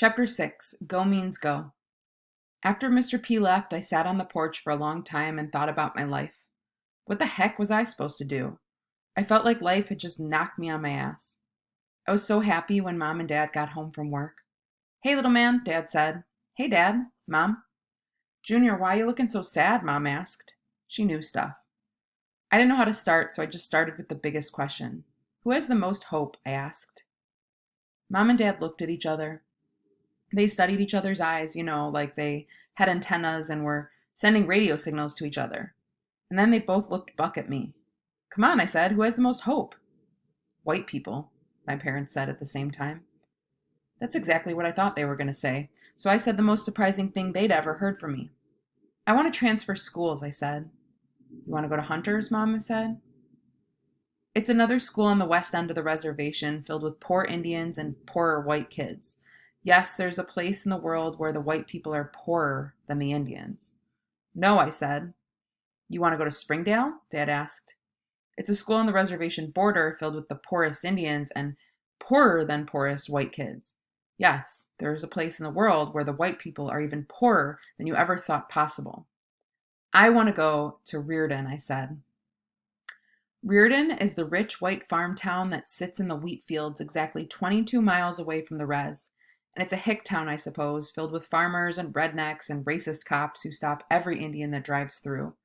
Chapter 6 Go Means Go. After Mr. P left, I sat on the porch for a long time and thought about my life. What the heck was I supposed to do? I felt like life had just knocked me on my ass. I was so happy when Mom and Dad got home from work. "Hey, little man," Dad said. "Hey, Dad." "Mom?" "Junior, why are you looking so sad?" Mom asked. She knew stuff. I didn't know how to start, so I just started with the biggest question. "Who has the most hope?" I asked. Mom and Dad looked at each other. They studied each other's eyes, like they had antennas and were sending radio signals to each other. And then they both looked buck at me. "Come on," I said. "Who has the most hope?" "White people," my parents said at the same time. That's exactly what I thought they were going to say. So I said the most surprising thing they'd ever heard from me. "I want to transfer schools," I said. "You want to go to Hunter's?" Mom said. It's another school on the west end of the reservation filled with poor Indians and poorer white kids. Yes, there's a place in the world where the white people are poorer than the Indians. "No," I said. "You want to go to Springdale?" Dad asked. It's a school on the reservation border filled with the poorest Indians and poorer than poorest white kids. Yes, there is a place in the world where the white people are even poorer than you ever thought possible. "I want to go to Reardon," I said. Reardon is the rich white farm town that sits in the wheat fields exactly 22 miles away from the res. And it's a hick town, I suppose, filled with farmers and rednecks and racist cops who stop every Indian that drives through.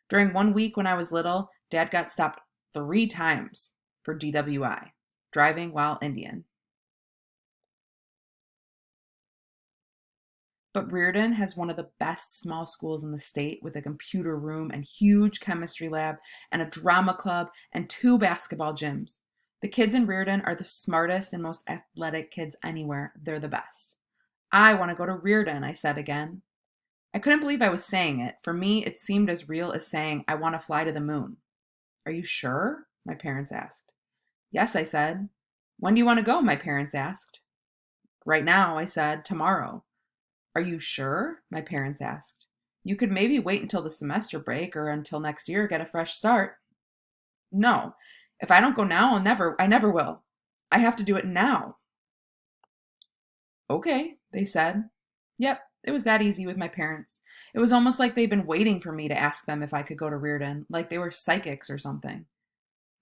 During one week when I was little, Dad got stopped 3 times for DWI, driving while Indian. But Reardon has one of the best small schools in the state with a computer room and huge chemistry lab and a drama club and 2 basketball gyms. The kids in Reardon are the smartest and most athletic kids anywhere. They're the best. "I want to go to Reardon," I said again. I couldn't believe I was saying it. For me, it seemed as real as saying, "I want to fly to the moon." "Are you sure?" my parents asked. "Yes," I said. "When do you want to go?" my parents asked. "Right now," I said. "Tomorrow." "Are you sure?" my parents asked. "You could maybe wait until the semester break or until next year, get a fresh start." "No. If I don't go now, I never will. I have to do it now." "Okay," they said. Yep, it was that easy with my parents. It was almost like they'd been waiting for me to ask them if I could go to Reardon, like they were psychics or something.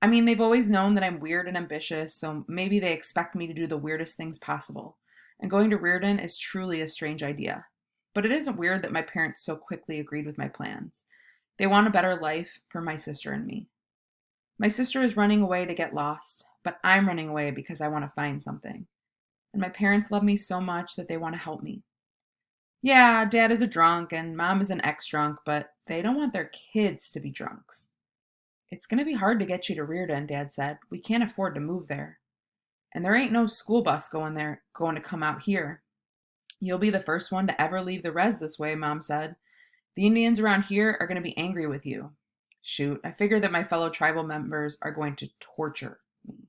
I mean, they've always known that I'm weird and ambitious, so maybe they expect me to do the weirdest things possible. And going to Reardon is truly a strange idea. But it isn't weird that my parents so quickly agreed with my plans. They want a better life for my sister and me. My sister is running away to get lost, but I'm running away because I want to find something. And my parents love me so much that they want to help me. Yeah, Dad is a drunk and Mom is an ex-drunk, but they don't want their kids to be drunks. "It's going to be hard to get you to Reardon," Dad said. "We can't afford to move there. And there ain't no school bus going to come out here. You'll be the first one to ever leave the res this way," Mom said. "The Indians around here are going to be angry with you." Shoot, I figured that my fellow tribal members are going to torture me.